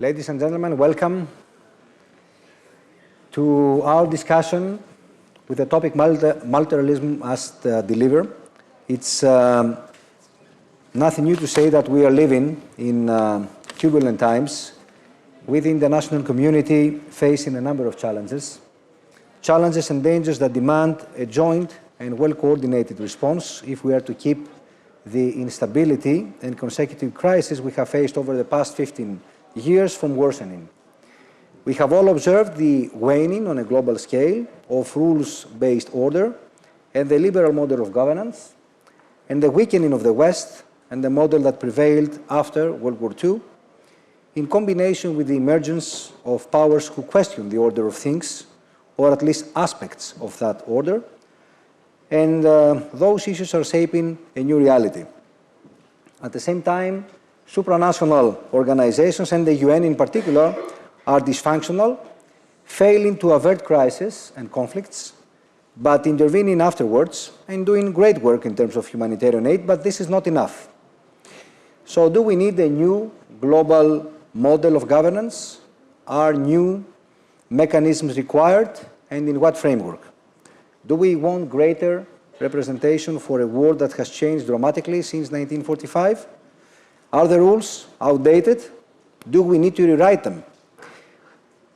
Ladies and gentlemen, welcome to our discussion with the topic multilateralism as deliver. It's nothing new to say that we are living in turbulent times with the international community facing a number of challenges and dangers that demand a joint and well-coordinated response if we are to keep the instability and consecutive crises we have faced over the past 15 years from worsening. We have all observed the waning on a global scale of rules-based order and the liberal model of governance, and the weakening of the West and the model that prevailed after World War II, in combination with the emergence of powers who question the order of things, or at least aspects of that order, and those issues are shaping a new reality. At the same time, supranational organizations, and the UN in particular, are dysfunctional, failing to avert crises and conflicts, but intervening afterwards and doing great work in terms of humanitarian aid, but this is not enough. So do we need a new global model of governance? Are new mechanisms required, and in what framework? Do we want greater representation for a world that has changed dramatically since 1945? Are the rules outdated? Do we need to rewrite them?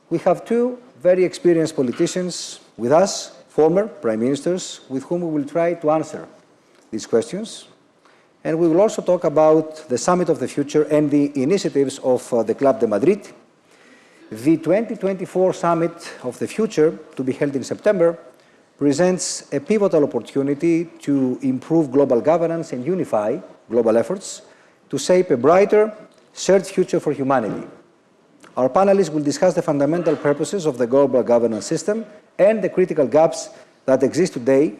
We have two very experienced politicians with us, former prime ministers, with whom we will try to answer these questions. And we will also talk about the Summit of the Future and the initiatives of the Club de Madrid. The 2024 Summit of the Future, to be held in September, presents a pivotal opportunity to improve global governance and unify global efforts to shape a brighter, shared future for humanity. Our panelists will discuss the fundamental purposes of the global governance system and the critical gaps that exist today,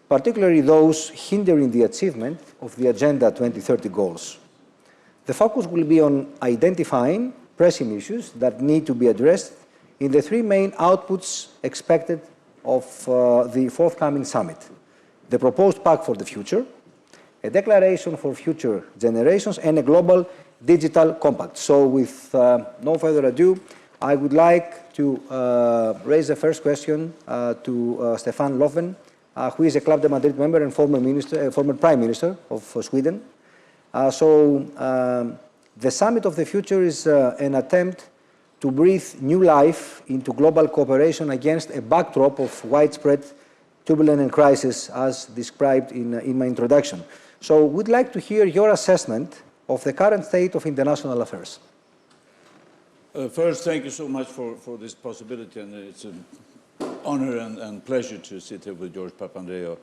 particularly those hindering the achievement of the Agenda 2030 goals. The focus will be on identifying pressing issues that need to be addressed in the three main outputs expected of the forthcoming summit: the proposed Pact for the Future, a declaration for future generations, and a global digital compact. So with no further ado, I would like to raise the first question to Stefan Löfven, who is a Club de Madrid member and former Prime Minister of Sweden. The Summit of the Future is an attempt to breathe new life into global cooperation against a backdrop of widespread turbulence and crisis, as described in my introduction. So we'd like to hear your assessment of the current state of international affairs. First, thank you so much for this possibility, and it's an honor and pleasure to sit here with George Papandreou.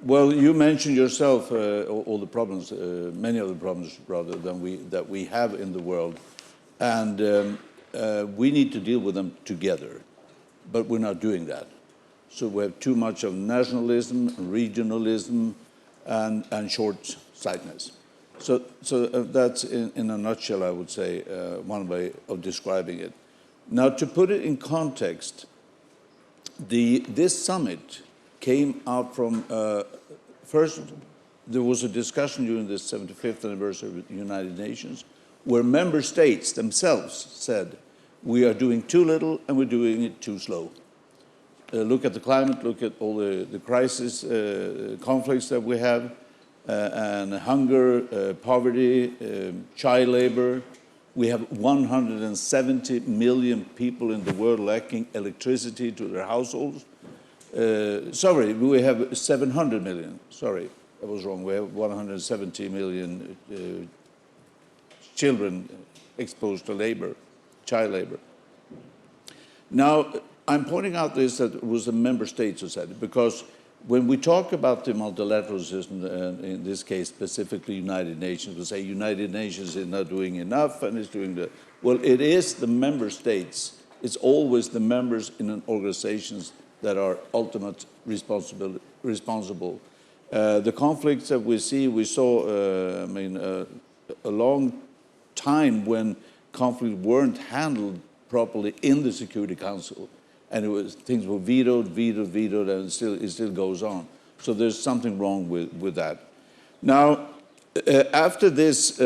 Well, you mentioned yourself all the problems, many of the problems rather that we have in the world, and we need to deal with them together, but we're not doing that. So we have too much of nationalism, regionalism, and short-sightedness. So that's, in a nutshell, I would say, one way of describing it. Now, to put it in context, this summit came out from, first, there was a discussion during the 75th anniversary of the United Nations, where member states themselves said, we are doing too little and we're doing it too slow. Look at the climate, look at all the crisis, conflicts that we have, and hunger, poverty, child labor. We have 170 million people in the world lacking electricity to their households. Sorry, we have 700 million. Sorry, I was wrong. We have 170 million children exposed to labor, child labor. Now, I'm pointing out this that it was the member states who said it, because when we talk about the multilateral system, in this case specifically United Nations, we say United Nations is not doing enough and is doing the, well, it is the member states. It's always the members in organizations that are ultimate responsible. The conflicts that we see, we saw, a long time when conflicts weren't handled properly in the Security Council. And things were vetoed, and it still goes on. So there's something wrong with that. Now, after this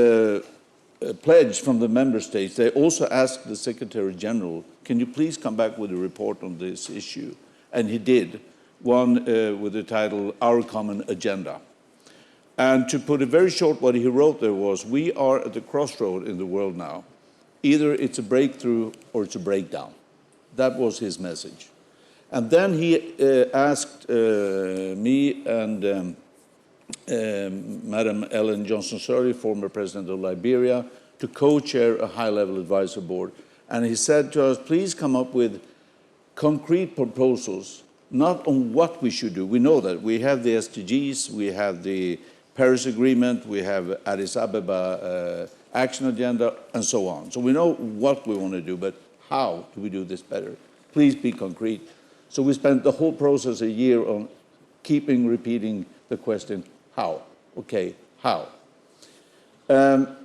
pledge from the member states, they also asked the Secretary General, can you please come back with a report on this issue? And he did, one with the title, Our Common Agenda. And to put it very short, what he wrote there was, we are at the crossroad in the world now. Either it's a breakthrough or it's a breakdown. That was his message. And then he asked me and Madam Ellen Johnson Sirleaf, former president of Liberia, to co-chair a high-level advisory board. And he said to us, please come up with concrete proposals, not on what we should do. We know that. We have the SDGs, we have the Paris Agreement, we have Addis Ababa Action Agenda, and so on. So we know what we want to do, but how do we do this better? Please be concrete. So we spent the whole process a year on repeating the question, how? Okay, how? So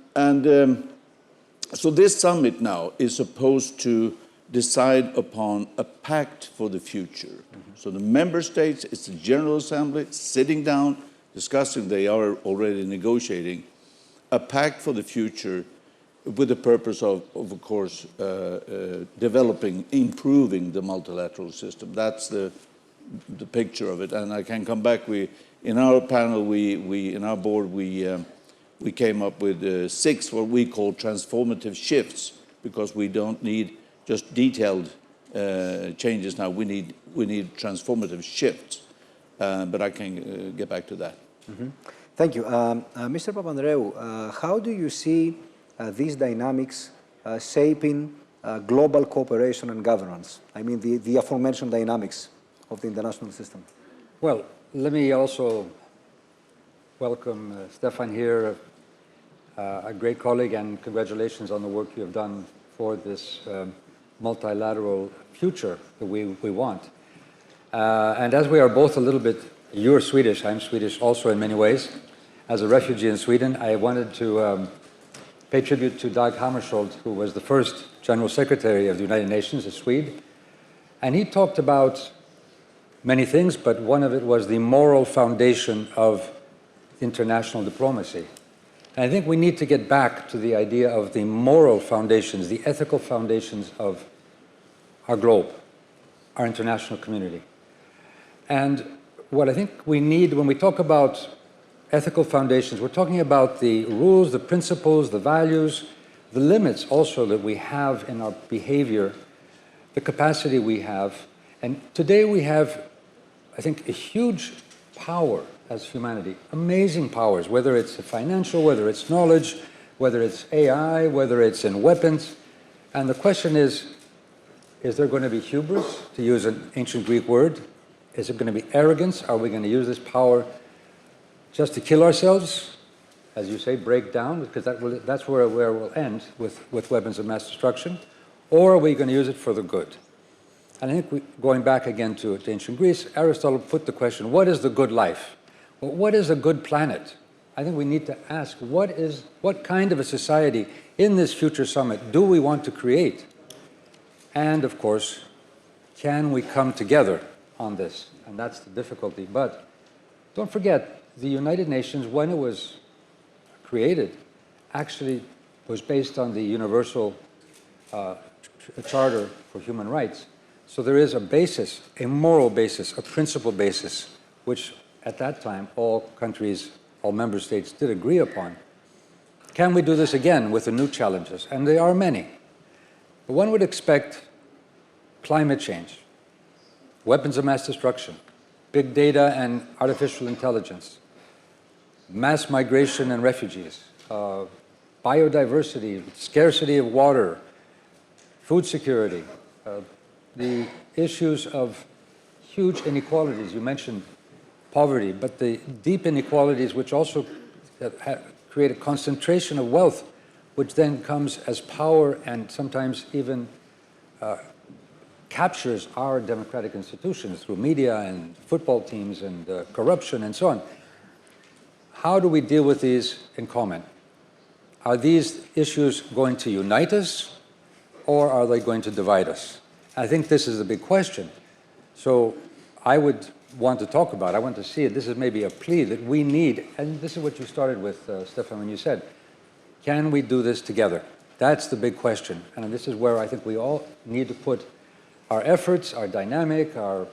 this summit now is supposed to decide upon a pact for the future. Mm-hmm. So the member states, it's the General Assembly sitting down, discussing, they are already negotiating, a pact for the future with the purpose of course, developing, improving the multilateral system. That's the picture of it. And I can come back, in our panel, in our board, we came up with 6 what we call transformative shifts, because we don't need just detailed changes now. We need transformative shifts. But I can get back to that. Mm-hmm. Thank you. Mr. Papandreou, how do you see these dynamics shaping global cooperation and governance? I mean, the aforementioned dynamics of the international system. Well, let me also welcome Stefan here, a great colleague, and congratulations on the work you have done for this multilateral future that we want. And as we are both a little bit, you're Swedish, I'm Swedish also in many ways. As a refugee in Sweden, I wanted to pay tribute to Dag Hammarskjöld, who was the first General Secretary of the United Nations, a Swede. And he talked about many things, but one of it was the moral foundation of international diplomacy. And I think we need to get back to the idea of the moral foundations, the ethical foundations of our globe, our international community. And what I think we need when we talk about ethical foundations, we're talking about the rules, the principles, the values, the limits also that we have in our behavior, the capacity we have. And today we have, I think, a huge power as humanity, amazing powers, whether it's financial, whether it's knowledge, whether it's AI, whether it's in weapons. And the question is there going to be hubris, to use an ancient Greek word? Is it going to be arrogance? Are we going to use this power just to kill ourselves? As you say, break down, because that's where we'll end with weapons of mass destruction. Or are we going to use it for the good? And I think going back again to ancient Greece, Aristotle put the question, what is the good life? Well, what is a good planet? I think we need to ask, what kind of a society in this future summit do we want to create? And of course, can we come together on this? And that's the difficulty. But don't forget, the United Nations, when it was created, actually was based on the Universal Charter for Human Rights. So there is a basis, a moral basis, a principle basis, which at that time all countries, all member states did agree upon. Can we do this again with the new challenges? And there are many. But one would expect climate change, weapons of mass destruction, big data and artificial intelligence, mass migration and refugees, biodiversity, scarcity of water, food security, the issues of huge inequalities. You mentioned poverty, but the deep inequalities which also create a concentration of wealth, which then comes as power and sometimes even captures our democratic institutions through media and football teams and corruption and so on. How do we deal with these in common? Are these issues going to unite us, or are they going to divide us? I think this is a big question. So I would want to talk about, I want to see it, this is maybe a plea that we need, and this is what you started with, Stefan, when you said, Can we do this together? That's the big question. And this is where I think we all need to put our efforts, our dynamic, our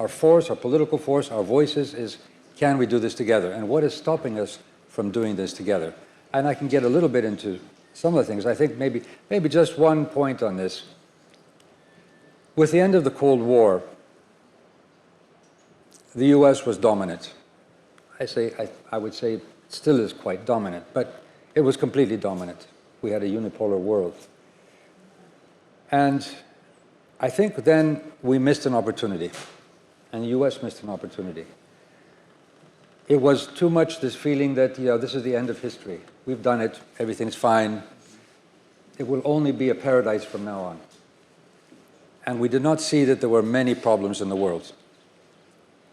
force, our political force, our voices is, can we do this together? And what is stopping us from doing this together? And I can get a little bit into some of the things. I think maybe just one point on this. With the end of the Cold War, the US was dominant. I would say it still is quite dominant, but it was completely dominant. We had a unipolar world. And I think then we missed an opportunity, and the US missed an opportunity. It was too much this feeling that, this is the end of history. We've done it, everything's fine. It will only be a paradise from now on. And we did not see that there were many problems in the world,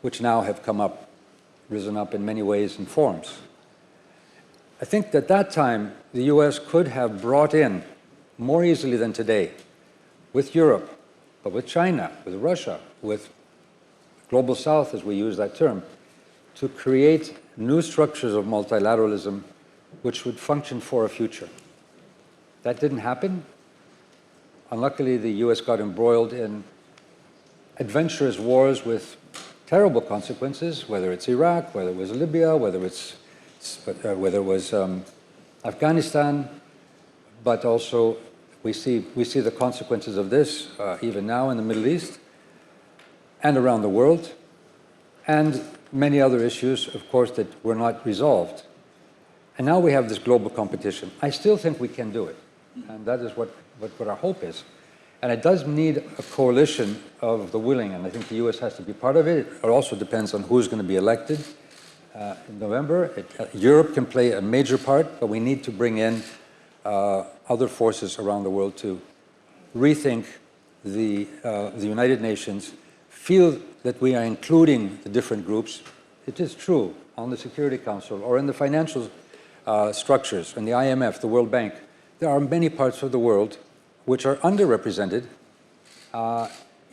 which now have come up, risen up in many ways and forms. I think that that time, the US could have brought in, more easily than today, with Europe, but with China, with Russia, with Global South, as we use that term, to create new structures of multilateralism which would function for a future. That didn't happen. Unluckily, the US got embroiled in adventurous wars with terrible consequences, whether it's Iraq, whether it was Libya, whether it was Afghanistan, but also we see the consequences of this even now in the Middle East and around the world, and many other issues, of course, that were not resolved. And now we have this global competition. I still think we can do it, and that is what our hope is. And it does need a coalition of the willing, and I think the US has to be part of it. It also depends on who's going to be elected in November. Europe can play a major part, but we need to bring in other forces around the world to rethink the United Nations, feel that we are including the different groups. It is true on the Security Council or in the financial structures, in the IMF, the World Bank. There are many parts of the world which are underrepresented,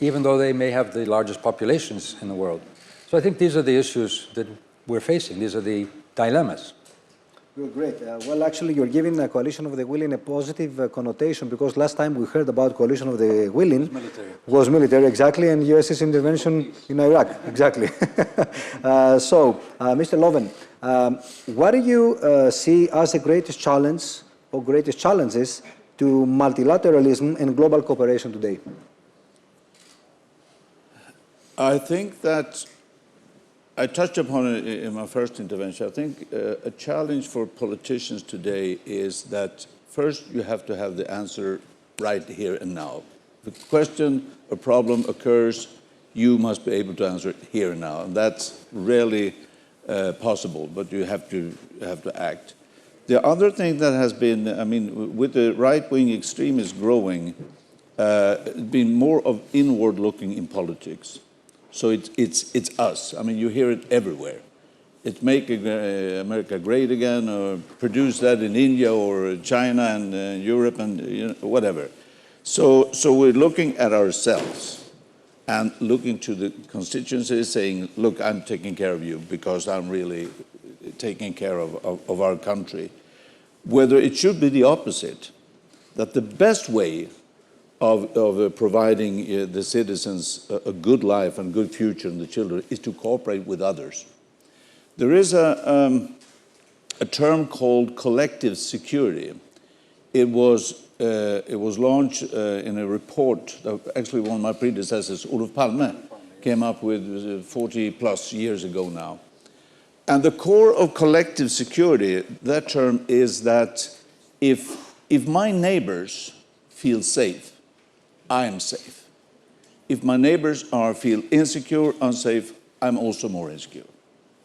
even though they may have the largest populations in the world. So I think these are the issues that we're facing. These are the dilemmas. Well, great. Well, actually, you're giving a coalition of the willing a positive connotation, because last time we heard about coalition of the willing was military, exactly, and US's intervention in Iraq, exactly. Mr. Löfven, what do you see as the greatest challenge or greatest challenges to multilateralism and global cooperation today? I think that I touched upon it in my first intervention. I think a challenge for politicians today is that first you have to have the answer right here and now. The question, a problem occurs, you must be able to answer it here and now, and that's rarely possible, but you have to act. The other thing that has been, I mean, with the right-wing extremists growing, been more of inward looking in politics. So it's us. I mean, you hear it everywhere. It's make America great again, or produce that in India or China and Europe and whatever. So we're looking at ourselves and looking to the constituencies saying, look, I'm taking care of you because I'm really taking care of our country. Whether it should be the opposite, that the best way of providing the citizens a good life and good future and the children is to cooperate with others. There is a term called collective security. It was launched in a report that actually one of my predecessors, Olof Palme, came up with 40 plus years ago now. And the core of collective security, that term is that if my neighbors feel safe, I am safe. If my neighbors feel insecure, unsafe, I'm also more insecure.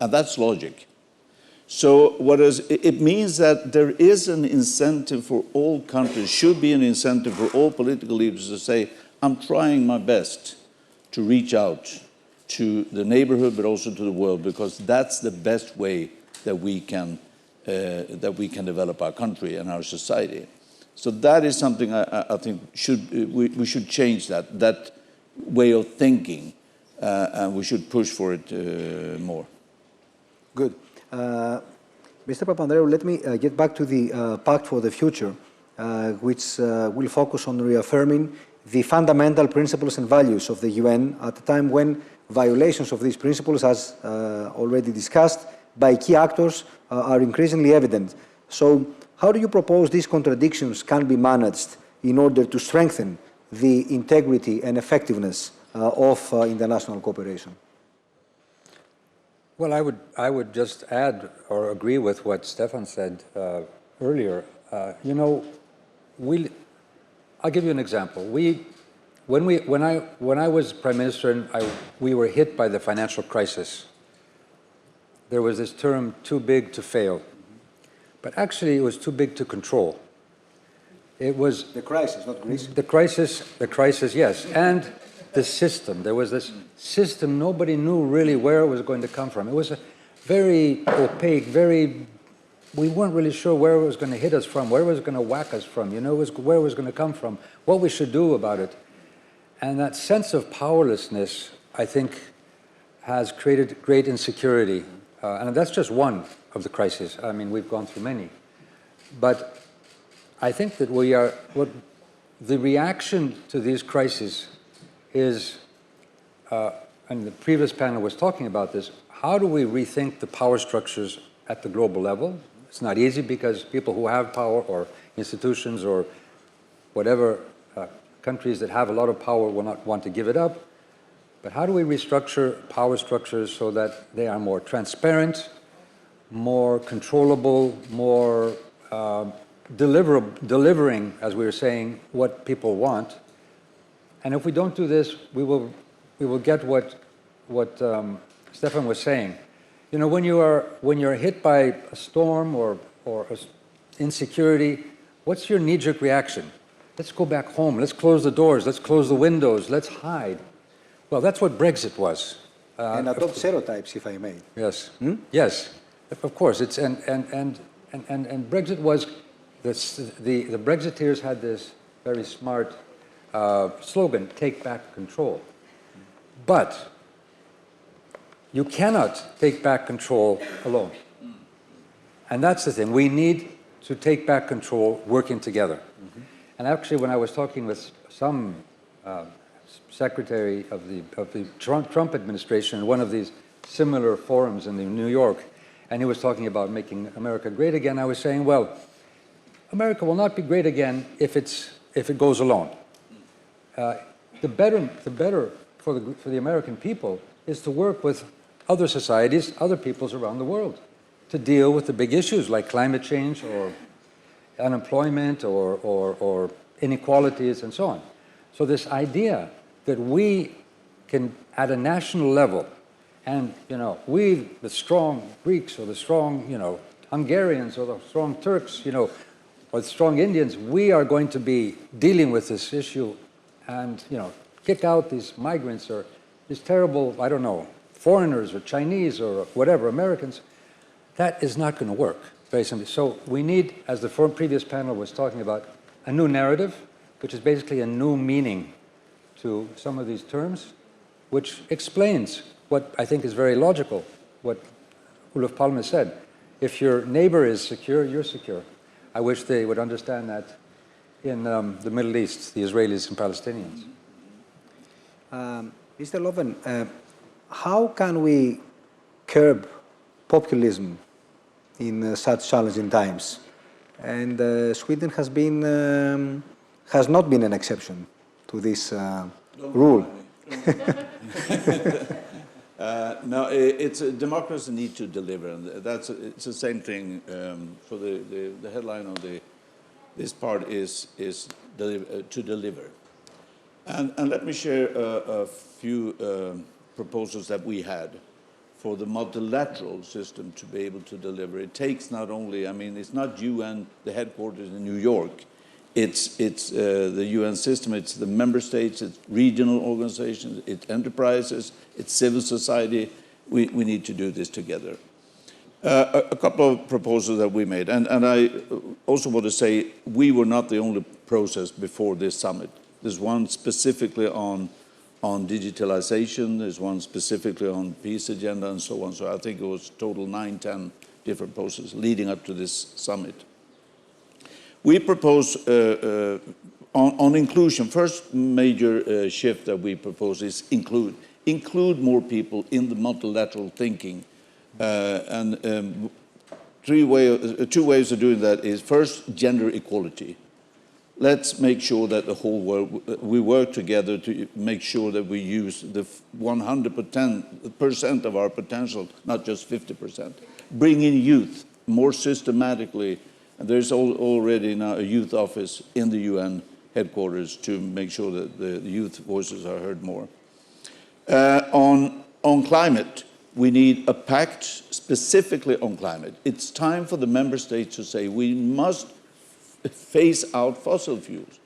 And that's logic. So it means that there is an incentive for all countries, should be an incentive for all political leaders to say, I'm trying my best to reach out to the neighborhood, but also to the world, because that's the best way that we can develop our country and our society. So that is something I think we should change that way of thinking, and we should push for it more. Good. Mr. Papandreou, let me get back to the Pact for the Future, which will focus on reaffirming the fundamental principles and values of the UN at a time when violations of these principles, as already discussed, by key actors are increasingly evident. So, how do you propose these contradictions can be managed in order to strengthen the integrity and effectiveness of international cooperation? Well, I would just add or agree with what Stefan said earlier. You know, I'll give you an example. When I was Prime Minister and we were hit by the financial crisis, there was this term, too big to fail. But actually, it was too big to control. It was the crisis, not Greece. The crisis, yes, and the system. There was this system. Nobody knew really where it was going to come from. It was a very opaque, we weren't really sure where it was going to hit us from, where it was going to whack us from, you know, where it was going to come from, what we should do about it. And that sense of powerlessness, I think, has created great insecurity. And that's just one of the crises. I mean, we've gone through many. But I think that the reaction to these crises is, and the previous panel was talking about this, how do we rethink the power structures at the global level? It's not easy because people who have power or institutions or whatever countries that have a lot of power will not want to give it up. But how do we restructure power structures so that they are more transparent, more controllable, more delivering, as we were saying, what people want? And if we don't do this, we will get what Stefan was saying. You know, when you're hit by a storm or insecurity, what's your knee-jerk reaction? Let's go back home. Let's close the doors. Let's close the windows. Let's hide. Well, that's what Brexit was. And adopt stereotypes, if I may. Yes. Yes. Of course. It's and Brexit was the Brexiteers had this very smart slogan: "Take back control." But you cannot take back control alone. And that's the thing. We need to take back control working together. Mm-hmm. And actually, when I was talking with some secretary of the Trump administration in one of these similar forums in New York, and he was talking about making America great again, I was saying, well, America will not be great again if it goes alone. The better for the American people is to work with other societies, other peoples around the world, to deal with the big issues like climate change or unemployment or inequalities and so on. So this idea that we can, at a national level, and we, the strong Greeks or the strong Hungarians or the strong Turks, or the strong Indians, we are going to be dealing with this issue and kick out these migrants or these terrible, I don't know, foreigners or Chinese or whatever, Americans. That is not going to work, very simply. So we need, as the previous panel was talking about, a new narrative, which is basically a new meaning to some of these terms, which explains what I think is very logical, what Olof Palme said. If your neighbor is secure, you're secure. I wish they would understand that in the Middle East, the Israelis and Palestinians. Mr. Löfven, how can we curb populism in such challenging times? And Sweden has not been an exception to this rule. No, it's democracy need to deliver, and it's the same thing. So the headline of this part is to deliver, and let me share a few proposals that we had for the multilateral system to be able to deliver. It takes not only, I mean, it's not UN, the headquarters in New York. It's the UN system, it's the member states, it's regional organizations, it's enterprises, it's civil society. We need to do this together. A couple of proposals that we made, and I also want to say we were not the only process before this summit. There's one specifically on digitalization, there's one specifically on peace agenda and so on. So I think it was total 9, 10 different processes leading up to this summit. We propose on inclusion, first major shift that we propose is include more people in the multilateral thinking. Two ways of doing that is, first, gender equality. Let's make sure that the whole world, we work together to make sure that we use the 100% of our potential, not just 50%. Bring in youth more systematically. And there's already now a youth office in the UN headquarters to make sure that the youth voices are heard more. On climate, we need a pact specifically on climate. It's time for the member states to say we must phase out fossil fuels.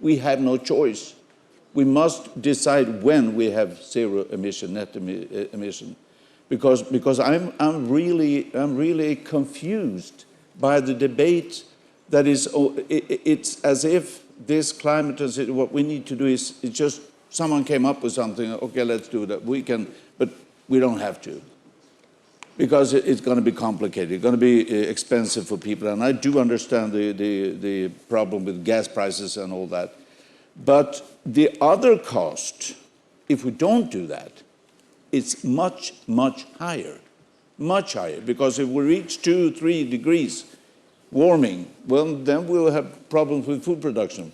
We have no choice. We must decide when we have zero emission, net emission, because I'm really confused by the debate that is. It's as if this climate, what we need to do is just someone came up with something. Okay, let's do that. We can, but we don't have to. Because it's going to be complicated, it's going to be expensive for people. And I do understand the problem with gas prices and all that. But the other cost, if we don't do that, it's much, much higher. Much higher. Because if we reach 2-3 degrees warming, well, then we'll have problems with food production.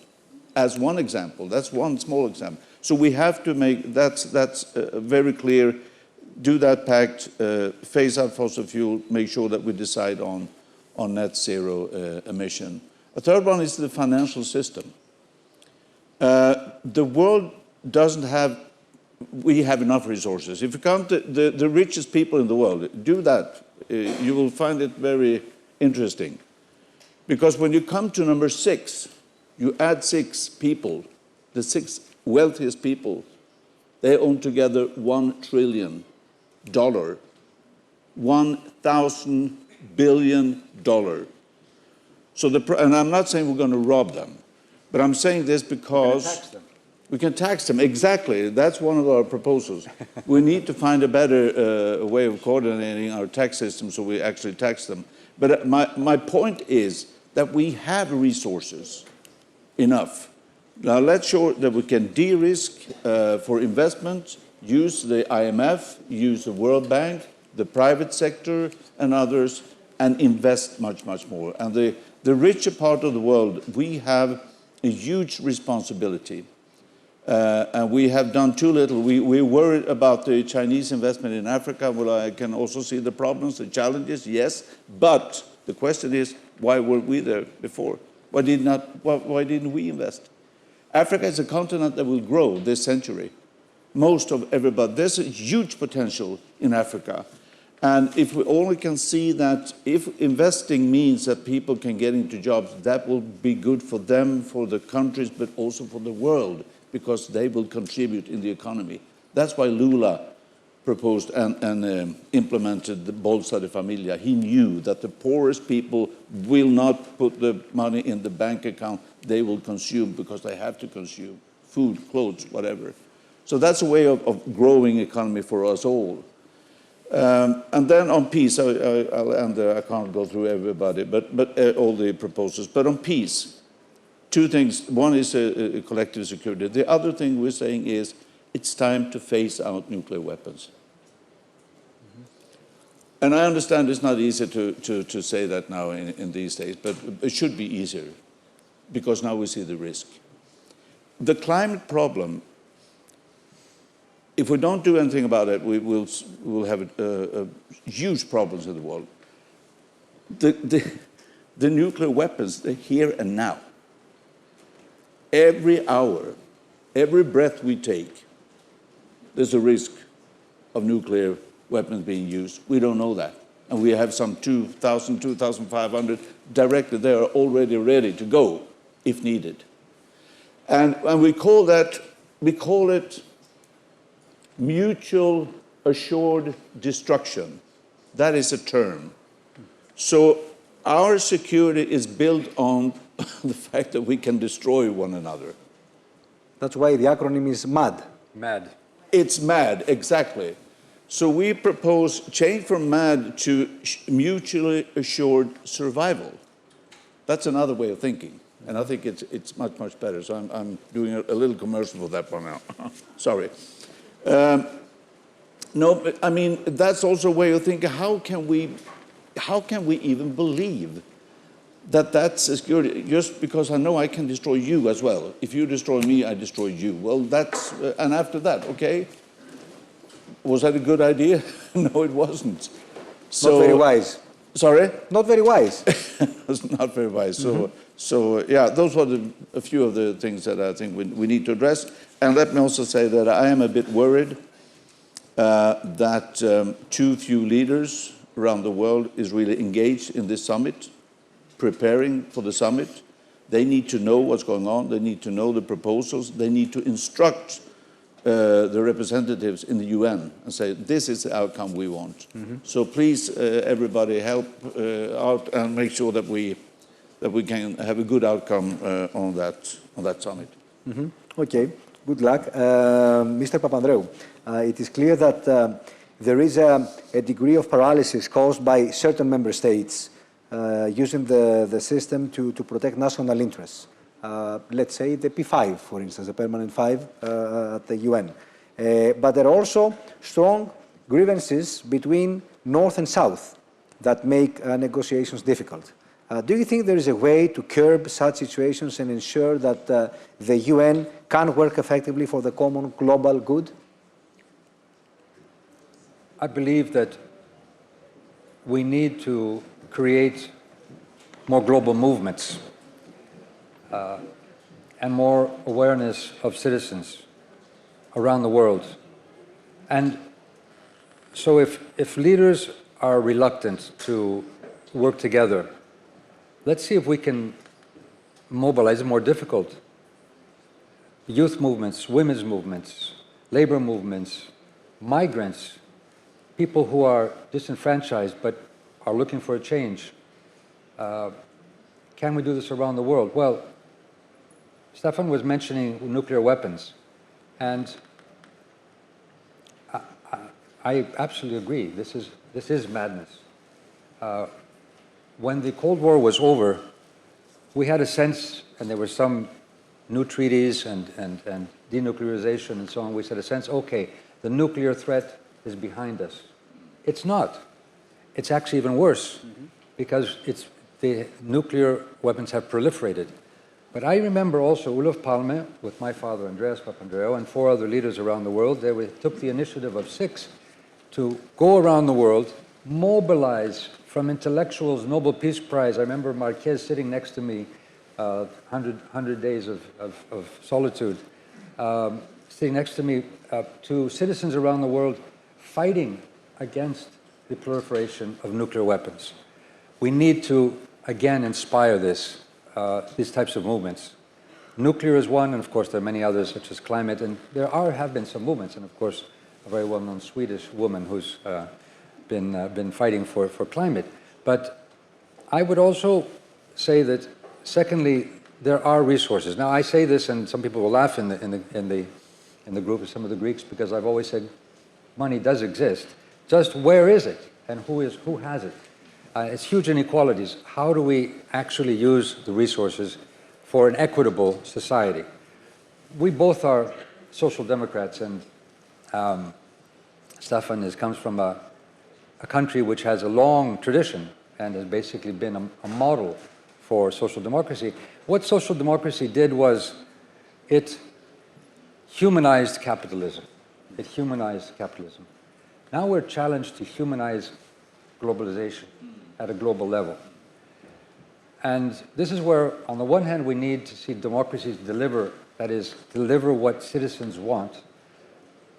As one example, that's one small example. So we have to make, that's very clear. Do that pact, phase out fossil fuel, make sure that we decide on net zero emission. A third one is the financial system. The world doesn't have, we have enough resources. If you count the richest people in the world, do that. You will find it very interesting. Because when you come to number 6, you add 6 people, the 6 wealthiest people, they own together $1 trillion. $1,000 billion. So and I'm not saying we're going to rob them, but I'm saying this because we can tax them. Exactly. That's one of our proposals. We need to find a better way of coordinating our tax system so we actually tax them. But my point is that we have resources enough. Now let's show that we can de-risk for investment, use the IMF, use the World Bank, the private sector and others, and invest much, much more. And the richer part of the world, we have a huge responsibility. And we have done too little. We're worried about the Chinese investment in Africa. Well, I can also see the problems, the challenges, yes. But the question is, why weren't we there before? Why didn't we invest? Africa is a continent that will grow this century. Most of everybody. There's a huge potential in Africa. And if we only can see that if investing means that people can get into jobs, that will be good for them, for the countries, but also for the world, because they will contribute in the economy. That's why Lula proposed and implemented the Bolsa de Familia. He knew that the poorest people will not put the money in the bank account. They will consume because they have to consume food, clothes, whatever. So that's a way of growing economy for us all. And then on peace, I'll end there. I can't go through everybody, but all the proposals. But on peace, 2 things. One is collective security. The other thing we're saying is it's time to phase out nuclear weapons. And I understand it's not easy to say that now in these days, but it should be easier because now we see the risk. The climate problem, if we don't do anything about it, we'll have huge problems in the world. The nuclear weapons, they're here and now. Every hour, every breath we take, there's a risk of nuclear weapons being used. We don't know that. And we have some 2,000, 2,500 directly there already ready to go if needed. And we call it mutual assured destruction. That is a term. So our security is built on the fact that we can destroy one another. That's why the acronym is MAD. MAD. It's MAD, exactly. So we propose change from MAD to mutually assured survival. That's another way of thinking, and I think it's much, much better. So I'm doing a little commercial for that one now. Sorry. No, but I mean, that's also a way of thinking. How can we even believe that that's a security? Just because I know I can destroy you as well. If you destroy me, I destroy you. Well, that's, and after that, okay? Was that a good idea? No, it wasn't. So, Not very wise. Sorry? Not very wise. It's not very wise. So yeah, those were a few of the things that I think we need to address. And let me also say that I am a bit worried that too few leaders around the world is really engaged in this summit, preparing for the summit. They need to know what's going on. They need to know the proposals. They need to instruct the representatives in the UN and say, this is the outcome we want. So please, everybody, help out and make sure that we can have a good outcome on that summit. Okay, good luck. Mr. Papandreou, it is clear that there is a degree of paralysis caused by certain member states using the system to protect national interests. Let's say the P5, for instance, the permanent five at the UN. But there are also strong grievances between North and South that make negotiations difficult. Do you think there is a way to curb such situations and ensure that the UN can work effectively for the common global good? I believe that we need to create more global movements and more awareness of citizens around the world. And so if leaders are reluctant to work together, let's see if we can mobilize more difficult youth movements, women's movements, labor movements, migrants, people who are disenfranchised but are looking for a change. Can we do this around the world? Well, Stefan was mentioning nuclear weapons, and I absolutely agree. This is madness. When the Cold War was over, we had a sense, and there were some new treaties and denuclearization and so on. We had a sense, okay, the nuclear threat is behind us. It's not. It's actually even worse because the nuclear weapons have proliferated. But I remember also Olof Palme, with my father Andreas Papandreou, and 4 other leaders around the world. They took the initiative of 6 to go around the world, mobilize from intellectuals, Nobel Peace Prize. I remember Marquez sitting next to me, 100 days of solitude, sitting next to me, to citizens around the world fighting against the proliferation of nuclear weapons. We need to, again, inspire these types of movements. Nuclear is one, and of course there are many others, such as climate, and there have been some movements, and of course a very well-known Swedish woman who's been fighting for climate. But I would also say that, secondly, there are resources. Now I say this, and some people will laugh in the group, some of the Greeks, because I've always said money does exist. Just where is it, and who has it? It's huge inequalities. How do we actually use the resources for an equitable society? We both are social democrats, and Stefan comes from a country which has a long tradition and has basically been a model for social democracy. What social democracy did was it humanized capitalism. It humanized capitalism. Now we're challenged to humanize globalization at a global level. And this is where, on the one hand, we need to see democracies deliver, that is, deliver what citizens want.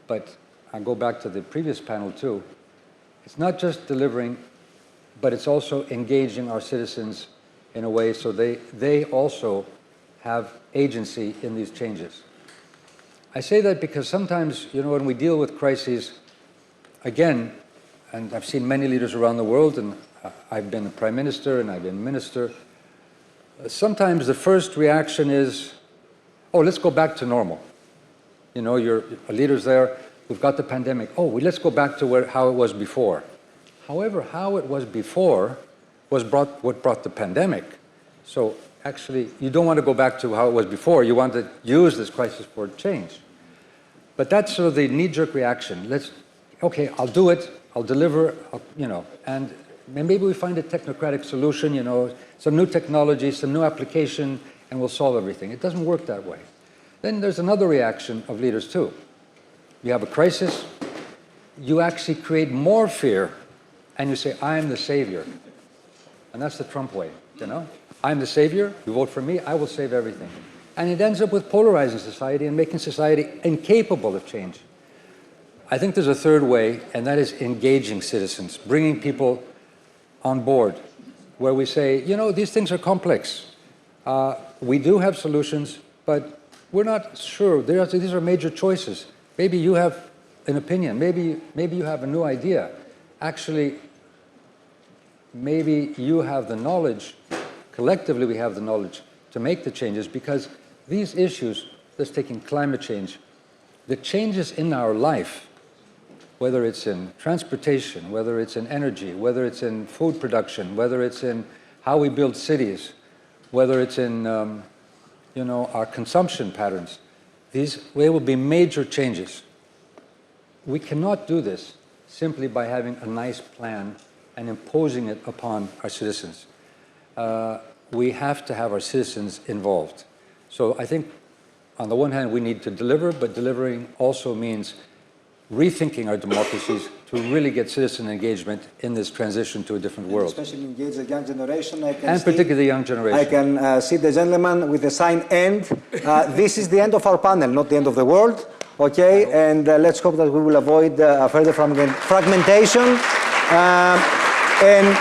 But I go back to the previous panel too. It's not just delivering, but it's also engaging our citizens in a way so they also have agency in these changes. I say that because sometimes, when we deal with crises, again, and I've seen many leaders around the world, and I've been a prime minister and I've been minister, sometimes the first reaction is, oh, let's go back to normal. Your leaders there, we've got the pandemic. Oh, let's go back to how it was before. However, how it was before was what brought the pandemic. So actually, you don't want to go back to how it was before. You want to use this crisis for change. But that's sort of the knee-jerk reaction. Okay, I'll do it, I'll deliver, and maybe we find a technocratic solution, some new technology, some new application, and we'll solve everything. It doesn't work that way. Then there's another reaction of leaders too. You have a crisis, you actually create more fear, and you say, I am the savior. And that's the Trump way, I'm the savior, you vote for me, I will save everything. And it ends up with polarizing society and making society incapable of change. I think there's a third way, and that is engaging citizens, bringing people on board, where we say, these things are complex. We do have solutions, but we're not sure. These are major choices. Maybe you have an opinion. Maybe you have a new idea. Actually, maybe you have the knowledge. Collectively, we have the knowledge to make the changes, because these issues, let's take in climate change, the changes in our life, whether it's in transportation, whether it's in energy, whether it's in food production, whether it's in how we build cities, whether it's in our consumption patterns, there will be major changes. We cannot do this simply by having a nice plan and imposing it upon our citizens. We have to have our citizens involved. So I think, on the one hand, we need to deliver, but delivering also means rethinking our democracies to really get citizen engagement in this transition to a different world. Especially engage the young generation. And particularly the young generation. I can see the gentleman with the sign end. This is the end of our panel, not the end of the world. Okay, and let's hope that we will avoid further fragmentation. And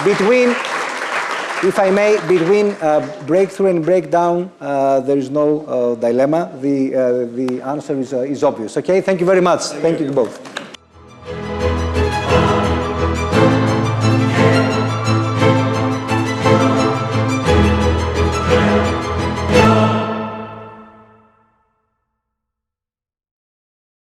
between, if I may, between breakthrough and breakdown, there is no dilemma. The answer is obvious. Okay, thank you very much. Thank you both.